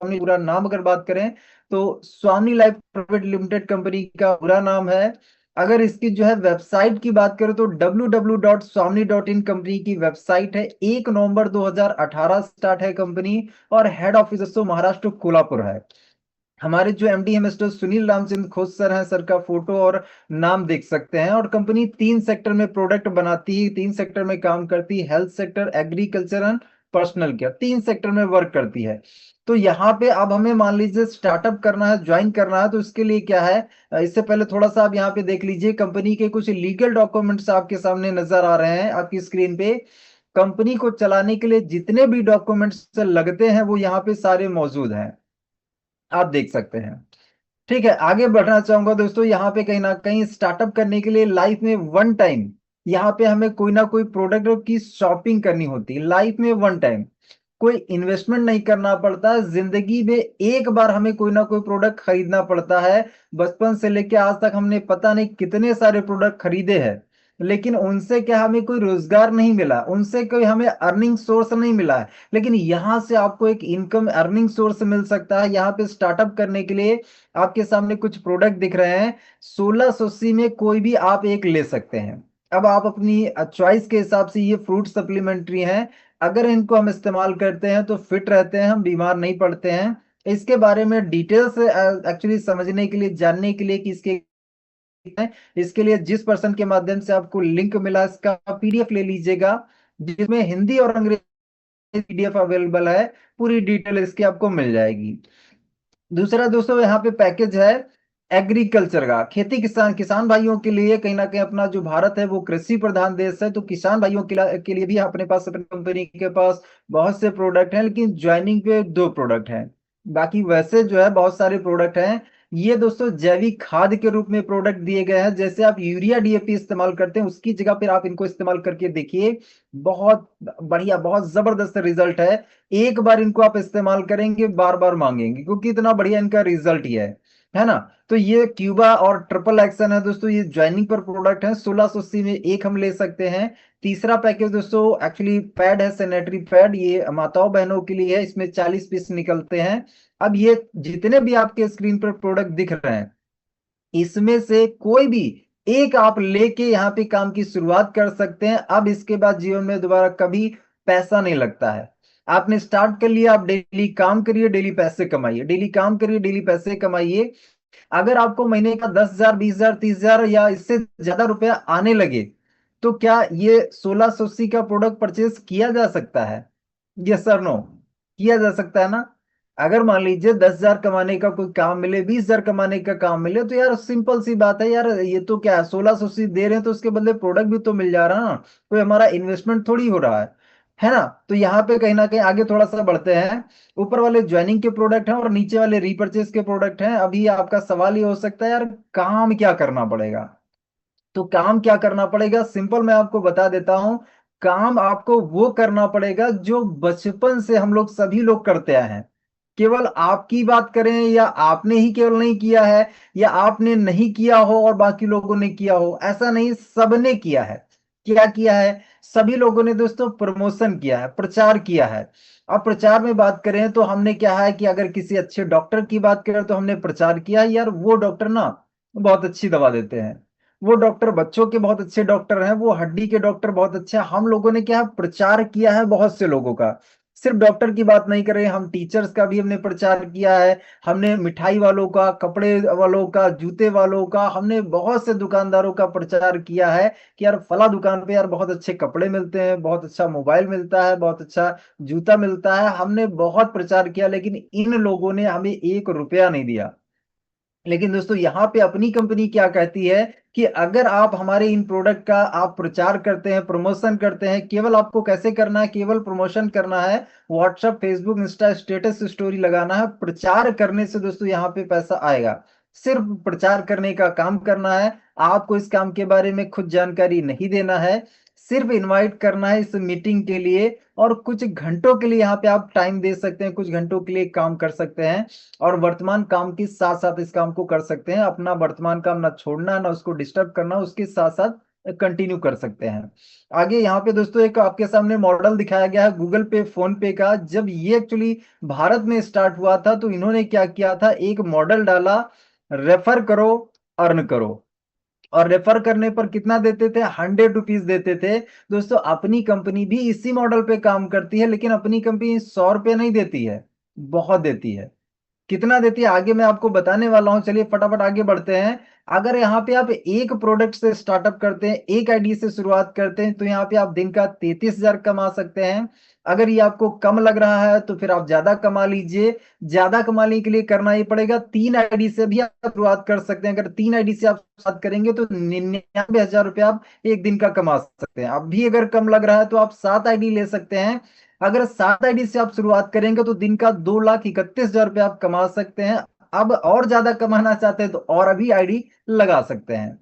स्वामी पूरा नाम अगर बात करें तो स्वामी लाइफ प्राइवेट लिमिटेड कंपनी का पूरा नाम है। अगर इसकी जो है वेबसाइट की बात करें तो www.swamni.in कंपनी की वेबसाइट है। 1 नवंबर 2018 स्टार्ट है कंपनी और हेड ऑफिस दोस्तों महाराष्ट्र कोल्हापुर है। हमारे जो एमडी है मिस्टर सुनील रामचंद्र खोस सर हैं, सर का फोटो और नाम देख सकते हैं। और कंपनी 3 सेक्टर में प्रोडक्ट बनाती है, 3 सेक्टर में काम करती है, health sector, agriculture and personal care, 3 sector में वर्क करती है। तो यहाँ पे अब हमें मान लीजिए स्टार्टअप करना है, ज्वाइन करना है, तो इसके लिए क्या है, इससे पहले थोड़ा सा आप यहाँ पे देख लीजिए कंपनी के कुछ लीगल डॉक्यूमेंट्स आपके सामने नजर आ रहे हैं आपकी स्क्रीन पे। कंपनी को चलाने के लिए जितने भी डॉक्यूमेंट्स लगते हैं वो यहाँ पे सारे मौजूद हैं, आप देख सकते हैं। ठीक है, आगे बढ़ना चाहूंगा दोस्तों। यहाँ पे कहीं ना कहीं स्टार्टअप करने के लिए लाइफ में वन टाइम यहाँ पे हमें कोई ना कोई प्रोडक्ट की शॉपिंग करनी होती है। लाइफ में वन टाइम कोई इन्वेस्टमेंट नहीं करना पड़ता है, जिंदगी में एक बार हमें कोई ना कोई प्रोडक्ट खरीदना पड़ता है। बचपन से लेके आज तक हमने पता नहीं कितने सारे प्रोडक्ट खरीदे हैं, लेकिन उनसे क्या हमें कोई रोजगार नहीं मिला, उनसे कोई हमें अर्निंग सोर्स नहीं मिला है। लेकिन यहाँ से आपको एक इनकम अर्निंग सोर्स मिल सकता है। यहाँ पे स्टार्टअप करने के लिए आपके सामने कुछ प्रोडक्ट दिख रहे हैं, 1680 में कोई भी आप एक ले सकते हैं। अब आप अपनी चॉइस के हिसाब से, ये फ्रूट सप्लीमेंट्री हैं, अगर इनको हम इस्तेमाल करते हैं तो फिट रहते हैं, हम बीमार नहीं पड़ते हैं। इसके बारे में डिटेल्स एक्चुअली समझने के लिए, जानने के लिए कि इसके लिए जिस पर्सन के माध्यम से आपको लिंक मिला इसका पीडीएफ ले लीजिएगा, जिसमें हिंदी और अंग्रेजी पीडीएफ अवेलेबल है। पूरी डिटेल इसकी आपको मिल जाएगी। दूसरा दोस्तों यहाँ पे पैकेज है एग्रीकल्चर का, खेती किसान किसान भाइयों के लिए। कहीं ना कहीं अपना जो भारत है वो कृषि प्रधान देश है, तो किसान भाइयों के लिए भी अपने पास, अपनी कंपनी के पास बहुत से प्रोडक्ट हैं, लेकिन ज्वाइनिंग पे 2 प्रोडक्ट हैं। बाकी वैसे जो है बहुत सारे प्रोडक्ट हैं। ये दोस्तों जैविक खाद के रूप में प्रोडक्ट दिए गए हैं। जैसे आप यूरिया डीएपी इस्तेमाल करते हैं उसकी जगह पर आप इनको इस्तेमाल करके देखिए, बहुत बढ़िया, बहुत जबरदस्त रिजल्ट है। एक बार इनको आप इस्तेमाल करेंगे बार बार मांगेंगे, क्योंकि इतना बढ़िया इनका रिजल्ट ही है ना। तो ये क्यूबा और ट्रिपल एक्शन है दोस्तों, ये ज्वाइनिंग पर प्रोडक्ट है। 1680 में एक हम ले सकते हैं। तीसरा पैकेज दोस्तों एक्चुअली पैड है, सैनिटरी पैड, ये माताओं बहनों के लिए है, इसमें 40 पीस निकलते हैं। अब ये जितने भी आपके स्क्रीन पर प्रोडक्ट दिख रहे हैं, इसमें से कोई भी एक आप लेके यहाँ पे काम की शुरुआत कर सकते हैं। अब इसके बाद जीवन में दोबारा कभी पैसा नहीं लगता है। आपने स्टार्ट कर लिया, आप डेली काम करिए, डेली पैसे कमाइए, डेली काम करिए, डेली पैसे कमाइए। अगर आपको महीने का 10,000, 20,000, 30,000 या इससे ज्यादा रुपया आने लगे, तो क्या ये 1680 का प्रोडक्ट परचेज किया जा सकता है? यस सर, नो, किया जा सकता है ना। अगर मान लीजिए 10,000 कमाने का कोई काम मिले, 20,000 कमाने का काम मिले, तो यार सिंपल सी बात है यार, ये तो क्या है, 1680 दे रहे हैं तो उसके बदले प्रोडक्ट भी तो मिल जा रहा है ना, कोई हमारा इन्वेस्टमेंट थोड़ी हो रहा है ना। तो यहाँ पे कहीं ना कहीं आगे थोड़ा सा बढ़ते हैं। ऊपर वाले ज्वाइनिंग के प्रोडक्ट हैं और नीचे वाले रीपर्चेस के प्रोडक्ट हैं। अभी आपका सवाल ये हो सकता है यार काम क्या करना पड़ेगा। तो काम क्या करना पड़ेगा, सिंपल मैं आपको बता देता हूं। काम आपको वो करना पड़ेगा जो बचपन से हम लोग सभी लोग करते आए हैं। केवल आपकी बात करें या आपने ही केवल नहीं किया है, या आपने नहीं किया हो और बाकी लोगों ने किया हो, ऐसा नहीं, सबने किया है। क्या किया है? सभी लोगों ने दोस्तों प्रमोशन किया है, प्रचार किया है। अब प्रचार में बात करें तो हमने क्या है कि अगर किसी अच्छे डॉक्टर की बात करें तो हमने प्रचार किया है, यार वो डॉक्टर ना बहुत अच्छी दवा देते हैं, वो डॉक्टर बच्चों के बहुत अच्छे डॉक्टर हैं, वो हड्डी के डॉक्टर बहुत अच्छे हैं। हम लोगों ने क्या प्रचार किया है बहुत से लोगों का। सिर्फ डॉक्टर की बात नहीं कर रहे, हम टीचर्स का भी हमने प्रचार किया है। हमने मिठाई वालों का, कपड़े वालों का, जूते वालों का, हमने बहुत से दुकानदारों का प्रचार किया है कि यार फला दुकान पे यार बहुत अच्छे कपड़े मिलते हैं, बहुत अच्छा मोबाइल मिलता है, बहुत अच्छा जूता मिलता है। हमने बहुत प्रचार किया, लेकिन इन लोगों ने हमें 1 रुपया नहीं दिया। लेकिन दोस्तों यहाँ पे अपनी कंपनी क्या कहती है कि अगर आप हमारे इन प्रोडक्ट का आप प्रचार करते हैं, प्रमोशन करते हैं, केवल आपको कैसे करना है, केवल प्रमोशन करना है, WhatsApp, Facebook, Insta status story लगाना है। प्रचार करने से दोस्तों यहाँ पे पैसा आएगा। सिर्फ प्रचार करने का काम करना है। आपको इस काम के बारे में खुद जानकारी नहीं देना है, सिर्फ इनवाइट करना है इस मीटिंग के लिए, और कुछ घंटों के लिए यहाँ पे आप टाइम दे सकते हैं, कुछ घंटों के लिए काम कर सकते हैं। और वर्तमान काम के साथ साथ इस काम को कर सकते हैं। अपना वर्तमान काम ना छोड़ना, ना उसको डिस्टर्ब करना, उसके साथ साथ कंटिन्यू कर सकते हैं। आगे यहाँ पे दोस्तों एक आपके सामने मॉडल दिखाया गया है गूगल पे फोन पे का। जब ये एक्चुअली भारत में स्टार्ट हुआ था तो इन्होंने क्या किया था, एक मॉडल डाला, रेफर करो अर्न करो। और रेफर करने पर कितना देते थे, 100 रुपीज देते थे। दोस्तों अपनी कंपनी भी इसी मॉडल पे काम करती है, लेकिन अपनी कंपनी 100 रुपये नहीं देती है, बहुत देती है। कितना देती है आगे मैं आपको बताने वाला हूं, चलिए फटाफट आगे बढ़ते हैं। अगर यहाँ पे आप एक प्रोडक्ट से स्टार्टअप करते हैं, एक आईडी से शुरुआत करते हैं, तो यहाँ पे आप दिन का 33,000 कमा सकते हैं। अगर ये आपको कम लग रहा है तो फिर आप ज्यादा कमा लीजिए। ज्यादा कमाने के लिए करना ही पड़ेगा, 3 आईडी से भी आप शुरुआत कर सकते हैं। अगर 3 आईडी से आप शुरुआत करेंगे तो 99,000 रुपये आप एक दिन का कमा सकते हैं। अब भी अगर कम लग रहा है तो आप 7 आईडी ले सकते हैं। अगर 7 आईडी से आप शुरुआत करेंगे तो दिन का 2,31,000 रुपये आप कमा सकते हैं। अब और ज्यादा कमाना चाहते हैं तो और अभी आईडी लगा सकते हैं।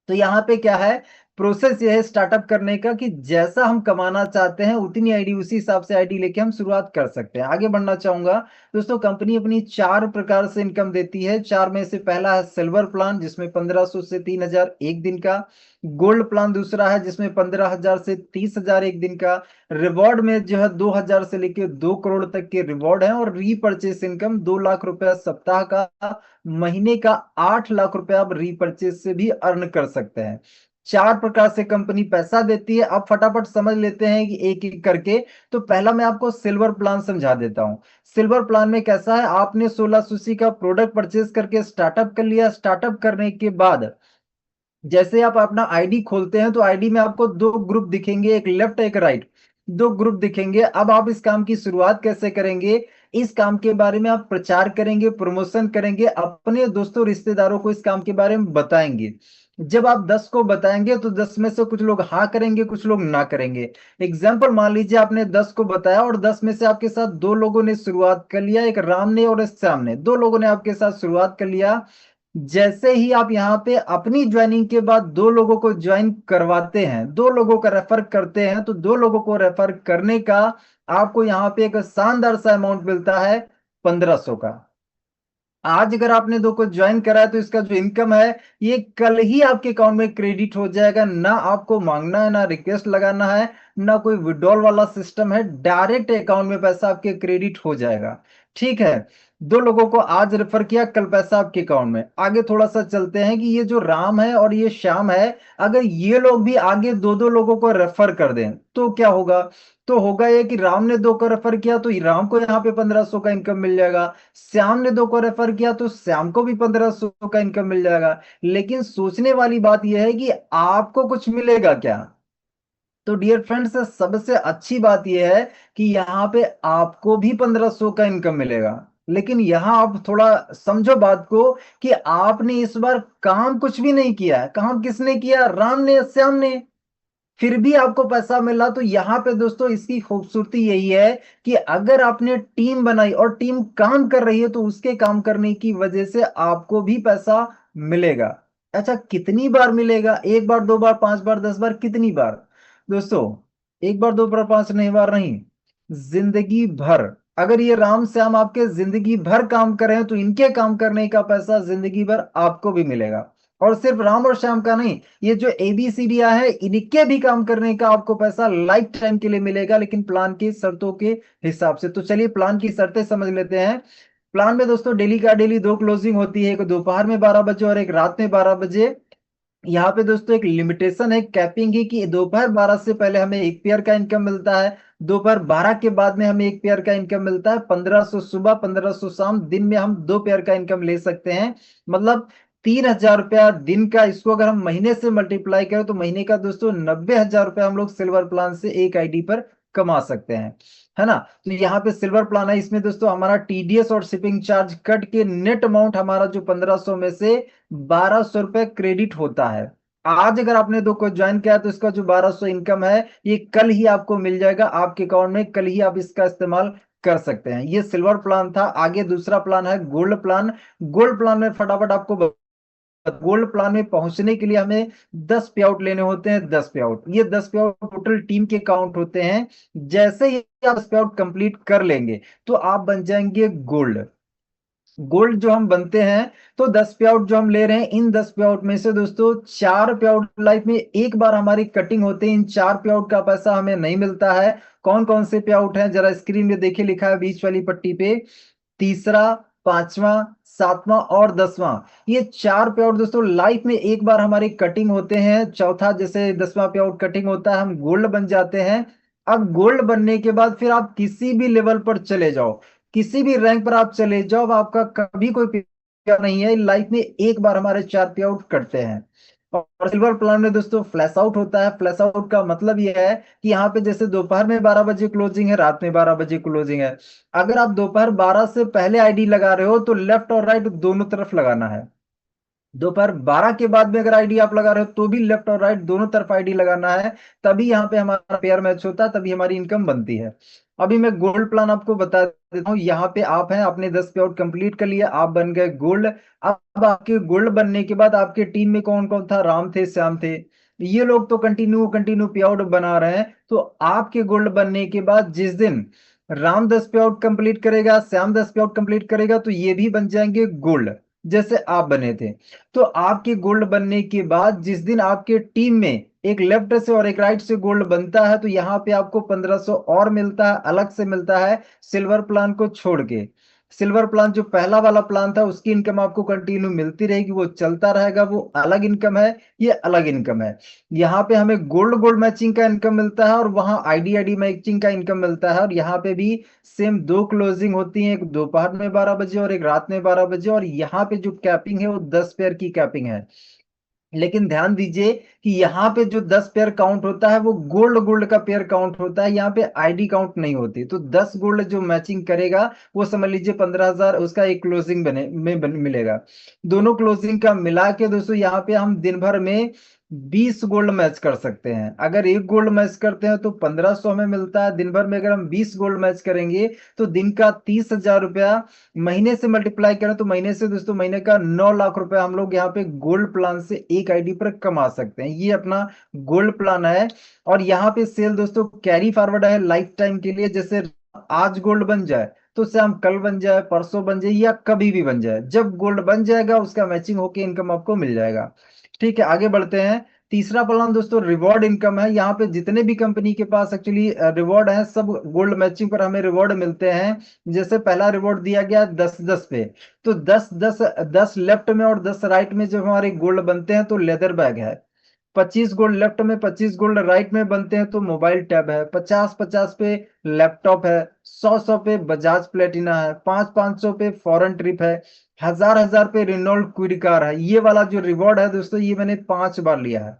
तो यहाँ पे क्या है, प्रोसेस ये है स्टार्टअप करने का कि जैसा हम कमाना चाहते हैं उतनी आईडी, उसी हिसाब से आईडी लेके हम शुरुआत कर सकते हैं। आगे बढ़ना चाहूंगा दोस्तों, कंपनी अपनी 4 प्रकार से इनकम देती है। 4 में से पहला है सिल्वर प्लान, जिसमें 1500 से 3,000 एक दिन का। गोल्ड प्लान दूसरा है, जिसमें 15,000 से 30,000 एक दिन का। रिवॉर्ड में जो है 2,000 से लेके 2 करोड़ तक के रिवॉर्ड है। और रीपर्चेस इनकम 2 लाख रुपया सप्ताह का, महीने का 8 लाख रुपया आप रीपर्चेस से भी अर्न कर सकते हैं। 4 प्रकार से कंपनी पैसा देती है। अब फटाफट समझ लेते हैं कि एक एक करके। तो पहला मैं आपको सिल्वर प्लान समझा देता हूं। सिल्वर प्लान में कैसा है, आपने 1600 का प्रोडक्ट परचेज करके स्टार्टअप कर लिया। स्टार्टअप करने के बाद जैसे आप अपना आईडी खोलते हैं तो आईडी में आपको 2 ग्रुप दिखेंगे, एक लेफ्ट एक राइट, 2 ग्रुप दिखेंगे। अब आप इस काम की शुरुआत कैसे करेंगे, इस काम के बारे में आप प्रचार करेंगे, प्रमोशन करेंगे, अपने दोस्तों रिश्तेदारों को इस काम के बारे में बताएंगे। जब आप 10 को बताएंगे तो 10 में से कुछ लोग हाँ करेंगे, कुछ लोग ना करेंगे। एग्जाम्पल मान लीजिए आपने 10 को बताया और 10 में से आपके साथ 2 लोगों ने शुरुआत कर लिया, एक राम ने और एक श्याम ने, 2 लोगों ने आपके साथ शुरुआत कर लिया। जैसे ही आप यहाँ पे अपनी ज्वाइनिंग के बाद 2 लोगों को ज्वाइन करवाते हैं, 2 लोगों का रेफर करते हैं, तो 2 लोगों को रेफर करने का आपको यहाँ पे एक शानदार सा अमाउंट मिलता है, 1500 का। आज अगर आपने 2 को ज्वाइन करा है तो इसका जो इनकम है ये कल ही आपके अकाउंट में क्रेडिट हो जाएगा। ना आपको मांगना है, ना रिक्वेस्ट लगाना है, ना कोई विड्रॉल वाला सिस्टम है, डायरेक्ट अकाउंट में पैसा आपके क्रेडिट हो जाएगा। ठीक है, 2 लोगों को आज रेफर किया, कल पैसा आपके अकाउंट में। आगे थोड़ा सा चलते हैं कि ये जो राम है और ये श्याम है, अगर ये लोग भी आगे 2 2 लोगों को रेफर कर दें तो क्या होगा। तो होगा ये कि राम ने 2 को रेफर किया तो राम को यहाँ पे 1500 का इनकम मिल जाएगा। श्याम ने 2 को रेफर किया तो श्याम को भी 1500 का इनकम मिल जाएगा। लेकिन सोचने वाली बात यह है कि आपको कुछ मिलेगा क्या। तो डियर फ्रेंड्स, सबसे अच्छी बात यह है कि यहाँ पे आपको भी 1500 का इनकम मिलेगा। लेकिन यहाँ आप थोड़ा समझो बात को कि आपने इस बार काम कुछ भी नहीं किया है। काम किसने किया, राम ने, श्याम ने, फिर भी आपको पैसा मिला। तो यहाँ पे दोस्तों इसकी खूबसूरती यही है कि अगर आपने टीम बनाई और टीम काम कर रही है तो उसके काम करने की वजह से आपको भी पैसा मिलेगा। अच्छा, कितनी बार मिलेगा, 1 बार, 2 बार, 5 बार, 10 बार, कितनी बार दोस्तों, 1 बार, 2 बार, 5 नहीं बार नहीं, जिंदगी भर। अगर ये राम श्याम आपके जिंदगी भर काम कर रहे हैं तो इनके काम करने का पैसा जिंदगी भर आपको भी मिलेगा। और सिर्फ राम और श्याम का नहीं, ये जो एबीसीडिया है इनके भी काम करने का आपको पैसा लाइफ टाइम के लिए मिलेगा, लेकिन प्लान की शर्तों के हिसाब से। तो चलिए प्लान की शर्तें समझ लेते हैं। प्लान में दोस्तों डेली का डेली 2 क्लोजिंग होती है, एक दोपहर में 12 बजे और एक रात में 12 बजे। यहाँ पे दोस्तों एक लिमिटेशन है, कैपिंग है कि दोपहर 12 से पहले हमें एक पेयर का इनकम मिलता है, दोपहर 12 के बाद में हमें एक पेयर का इनकम मिलता है। 1500 सुबह, 1500 शाम, दिन में हम 2 पेयर का इनकम ले सकते हैं। मतलब 3,000 रुपया दिन का। इसको अगर हम महीने से मल्टीप्लाई करें तो महीने का दोस्तों 90,000 रुपया हम लोग सिल्वर प्लान से एक आईडी पर कमा सकते हैं, है ना। तो यहाँ पे सिल्वर प्लान है, इसमें दोस्तों हमारा टीडीएस और शिपिंग चार्ज कट के नेट अमाउंट हमारा जो 1500 में से 1,200 रुपये क्रेडिट होता है। आज अगर आपने 2 को ज्वाइन किया तो इसका जो 1,200 इनकम है ये कल ही आपको मिल जाएगा आपके अकाउंट में, कल ही आप इसका इस्तेमाल कर सकते हैं। ये सिल्वर प्लान था। आगे दूसरा प्लान है गोल्ड प्लान। गोल्ड प्लान में फटाफट आपको गोल्ड प्लान में पहुंचने के लिए हमें 10 पे आउट लेने होते हैं, 10 पे आउट। ये 10 पे आउट टोटल टीम के काउंट होते हैं। जैसे ही आप 10 पे आउट कंप्लीट कर लेंगे तो आप बन जाएंगे गोल्ड। गोल्ड जो हम बनते हैं, तो 10 पे आउट जो हम ले रहे हैं, इन 10 पे आउट में से दोस्तों 4 पे आउट लाइफ में एक बार हमारी कटिंग होती है। इन 4 पे आउट का पैसा हमें नहीं मिलता है। कौन कौन से पे आउट हैं, जरा स्क्रीन में देखिए, लिखा है बीच वाली पट्टी पे, तीसरा, पांचवा, सातवां और 10वां। ये 4 पे आउट दोस्तों लाइफ में एक बार हमारी कटिंग होते हैं। चौथा जैसे 10वां पे आउट कटिंग होता है, हम गोल्ड बन जाते हैं। अब गोल्ड बनने के बाद फिर आप किसी भी लेवल पर चले जाओ, किसी भी रैंक पर आप चले जाओ, अब आपका कभी कोई पे नहीं है। लाइफ में एक बार हमारे 4 पे आउट कटते हैं। और सिल्वर प्लान में दोस्तों फ्लैश आउट होता है। फ्लैश आउट का मतलब यह है कि यहाँ पे जैसे दोपहर में 12 बजे क्लोजिंग है, रात में 12 बजे क्लोजिंग है। अगर आप दोपहर 12 से पहले आईडी लगा रहे हो तो लेफ्ट और राइट दोनों तरफ लगाना है। दोपहर 12 के बाद में अगर आईडी आप लगा रहे हो तो भी लेफ्ट और राइट दोनों तरफ आईडी लगाना है। तभी यहाँ पे हमारा पेयर मैच होता है, तभी हमारी इनकम बनती है। अभी मैं गोल्ड प्लान आपको बता देता हूँ। यहाँ पे आप हैं, आपने 10 पे आउट कंप्लीट कर लिया, आप बन गए गोल्ड। अब आपके गोल्ड बनने के बाद आपके टीम में कौन कौन था, राम थे, श्याम थे, ये लोग तो कंटिन्यू कंटिन्यू पे आउट बना रहे हैं। तो आपके गोल्ड बनने के बाद जिस दिन राम 10 पे आउट कंप्लीट करेगा, श्याम 10 पे आउट कंप्लीट करेगा, तो ये भी बन जाएंगे गोल्ड, जैसे आप बने थे। तो आपके गोल्ड बनने के बाद जिस दिन आपके टीम में एक लेफ्ट से और एक राइट से गोल्ड बनता है, तो यहाँ पे आपको 1500 और मिलता है, अलग से मिलता है, सिल्वर प्लान को छोड़ के। सिल्वर प्लान जो पहला वाला प्लान था उसकी इनकम आपको कंटिन्यू मिलती रहेगी, वो चलता रहेगा, वो अलग इनकम है, ये अलग इनकम है। यहाँ पे हमें गोल्ड गोल्ड मैचिंग का इनकम मिलता है और वहां आईडी आईडी मैचिंग का इनकम मिलता है। और यहाँ पे भी सेम दो क्लोजिंग होती है, एक दोपहर में 12 बजे और एक रात में 12 बजे। और यहाँ पे जो कैपिंग है वो 10 पेयर की कैपिंग है। लेकिन ध्यान दीजिए कि यहाँ पे जो 10 पेयर काउंट होता है वो गोल्ड गोल्ड का पेयर काउंट होता है, यहाँ पे आईडी काउंट नहीं होती। तो 10 गोल्ड जो मैचिंग करेगा वो समझ लीजिए 15,000 उसका एक क्लोजिंग मिलेगा। दोनों क्लोजिंग का मिला के दोस्तों यहाँ पे हम दिन भर में 20 गोल्ड मैच कर सकते हैं। अगर एक गोल्ड मैच करते हैं तो 1500 हमें मिलता है। दिन भर में अगर हम 20 गोल्ड मैच करेंगे तो दिन का 30,000 रुपया। महीने से मल्टीप्लाई करें तो महीने से दोस्तों महीने का 9 लाख रुपए हम लोग यहाँ पे गोल्ड प्लान से एक आईडी पर कमा सकते हैं। ये अपना गोल्ड प्लान है। और यहाँ पे सेल दोस्तों कैरी फॉरवर्ड है लाइफ टाइम के लिए। जैसे आज गोल्ड बन जाए तो शाम कल बन जाए, परसों बन जाए, या कभी भी बन जाए, जब गोल्ड बन जाएगा उसका मैचिंग होके इनकम आपको मिल जाएगा। ठीक है, आगे बढ़ते हैं। तीसरा प्लान दोस्तों रिवॉर्ड इनकम है। यहाँ पे जितने भी कंपनी के पास एक्चुअली रिवॉर्ड है, सब गोल्ड मैचिंग पर हमें रिवॉर्ड मिलते हैं। जैसे पहला रिवॉर्ड दिया गया 10-10 पे, तो 10-10, 10 लेफ्ट में और 10 राइट में जब हमारे गोल्ड बनते हैं तो लेदर बैग है। 25 गोल्ड लेफ्ट में, 25 गोल्ड राइट में बनते हैं तो मोबाइल टैब है। 50-50 पे लैपटॉप है। 100-100 पे बजाज प्लेटिना है। 500-500 पे फॉरेन ट्रिप है। 1000-1000 पे रिनोल्ड क्विड कार है। ये वाला जो रिवॉर्ड है दोस्तों, ये मैंने 5 बार लिया है,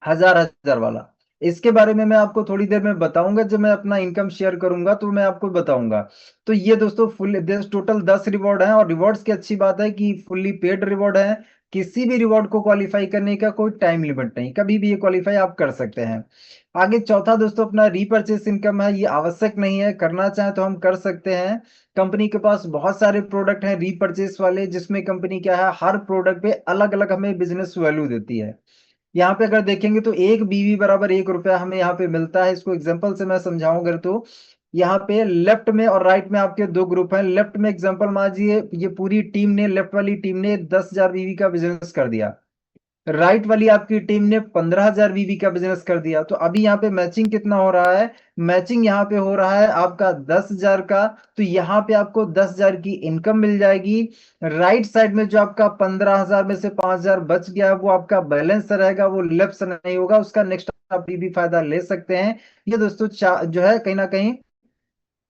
1000-1000 वाला। इसके बारे में मैं आपको थोड़ी देर में बताऊंगा, जब मैं अपना इनकम शेयर करूंगा तो मैं आपको बताऊंगा। तो ये दोस्तों फुल टोटल 10 रिवॉर्ड हैं। और रिवॉर्ड्स की अच्छी बात है कि फुल्ली पेड रिवॉर्ड है। किसी भी रिवॉर्ड को क्वालिफाई करने का कोई टाइम लिमिट नहीं, कभी भी ये क्वालिफाई आप कर सकते हैं। आगे चौथा दोस्तों अपना रीपर्चेस इनकम है। ये आवश्यक नहीं है, करना चाहे तो हम कर सकते हैं। कंपनी के पास बहुत सारे प्रोडक्ट हैं रीपर्चेस वाले, जिसमें कंपनी क्या है, हर प्रोडक्ट पे अलग अलग हमें बिजनेस वैल्यू देती है। यहाँ पे अगर देखेंगे तो एक बीवी बराबर 1 रुपया हमें यहाँ पे मिलता है। इसको एग्जांपल से मैं समझाऊं अगर, तो यहाँ पे लेफ्ट में और राइट में आपके दो ग्रुप हैं। लेफ्ट में एग्जांपल मानिए ये पूरी टीम ने, लेफ्ट वाली टीम ने 10,000 बीवी का बिजनेस कर दिया। राइट वाली आपकी टीम ने 15,000 बीवी का बिजनेस कर दिया। तो अभी यहाँ पे मैचिंग कितना हो रहा है, मैचिंग यहाँ पे हो रहा है आपका 10,000 का। तो यहाँ पे आपको 10,000 की इनकम मिल जाएगी। राइट साइड में जो आपका 15,000 में से 5,000 बच गया वो आपका बैलेंस रहेगा, वो लेफ्ट से नहीं होगा, उसका नेक्स्ट आप भी फायदा ले सकते हैं। ये दोस्तों जो है कहीं ना कहीं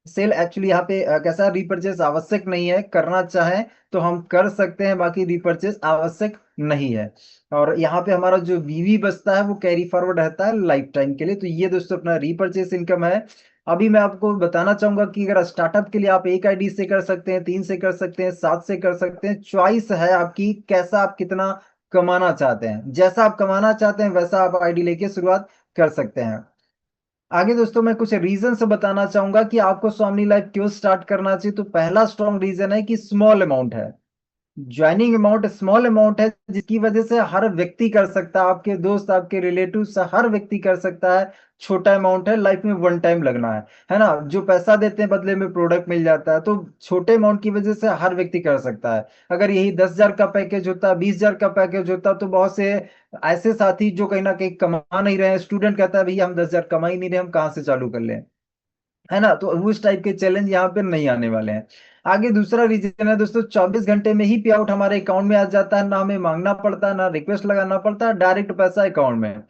सेल एक्चुअली यहाँ पे कैसा, रिपर्चेस आवश्यक नहीं है, करना चाहें तो हम कर सकते हैं, बाकी रिपर्चेस आवश्यक नहीं है। और यहाँ पे हमारा जो बीवी बचता है वो कैरी फॉरवर्ड रहता है लाइफ टाइम के लिए। तो ये दोस्तों अपना रिपर्चेस इनकम है। अभी मैं आपको बताना चाहूंगा कि अगर स्टार्टअप के लिए आप एक आईडी से कर सकते हैं, 3 से कर सकते हैं, 7 से कर सकते हैं, चॉइस है आपकी कैसा आप कितना कमाना चाहते हैं। जैसा आप कमाना चाहते हैं वैसा आप आईडी लेके शुरुआत कर सकते हैं। आगे दोस्तों मैं कुछ रीजन से बताना चाहूंगा कि आपको स्वामी लाइफ क्यों स्टार्ट करना चाहिए। तो पहला स्ट्रॉन्ग रीजन है कि स्मॉल अमाउंट है। ज्वाइनिंग अमाउंट स्मॉल अमाउंट है, जिसकी वजह से हर व्यक्ति कर सकता है, आपके दोस्त, आपके रिलेटिव, हर व्यक्ति कर सकता है। छोटा अमाउंट है, लाइफ में वन टाइम लगना है ना। जो पैसा देते हैं बदले में प्रोडक्ट मिल जाता है, तो छोटे अमाउंट की वजह से हर व्यक्ति कर सकता है। अगर यही 10,000 का पैकेज होता, 20,000 का पैकेज होता, तो बहुत से ऐसे साथी जो कहीं ना कहीं कमा नहीं रहे हैं, स्टूडेंट कहता है भैया हम 10,000 कमा ही नहीं रहे, हम कहाँ से चालू कर लें, है ना। तो उस टाइप के चैलेंज यहाँ पे नहीं आने वाले हैं। आगे दूसरा रीजन है दोस्तों, 24 घंटे में ही पे आउट हमारे अकाउंट में आ जाता है, ना हमें मांगना पड़ता है, ना रिक्वेस्ट लगाना पड़ता है, डायरेक्ट पैसा अकाउंट में।